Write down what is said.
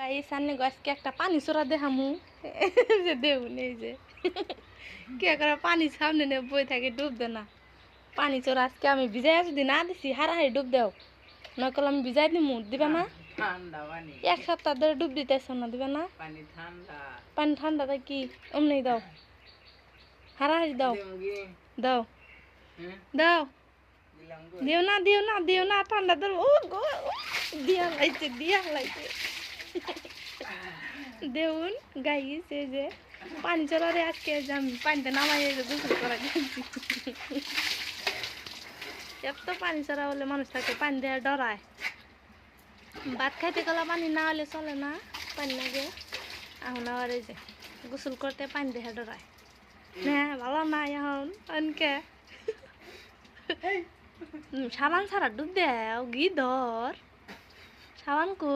guys আনে আজকে একটা পানি চোরা দেখামু যে দেউন এই যে কে করে পানি সামনে নিয়ে বই থাকে ডুব দে না পানি চোরা আজকে আমি ভিজাই যদি না দিছি হারাহারি ডুব দেও নকল আমি ভিজাই দিমু দিবে না ঠান্ডা পানি এক সপ্তাহ ধরে ডুব দিতেছ না দিবে না পানি ঠান্ডা পানি ঠান্ডা তাই কি অমনি দাও হারাহারি দাও দাও দাও দিও না ঠান্ডা ধর ও গো দিয়া লাইছে দেউন গাইস এই যে পানি চলারে আজকে আমি পানিতে নামাই গোসল করা দিয়েছি এত পানি চড়া হলে মানুষ থাকে পানি দেওয়া ডরায় ভাত খাইতে গেলে পানি না হলে চলে না পানি লাগে এখন আবার এই যে গোসল করতে পানি দেওয়া ডরায় না ভালো না এখন অনকে সাবান ছাড়া ডুব দেও ঘি ধর সাবান কো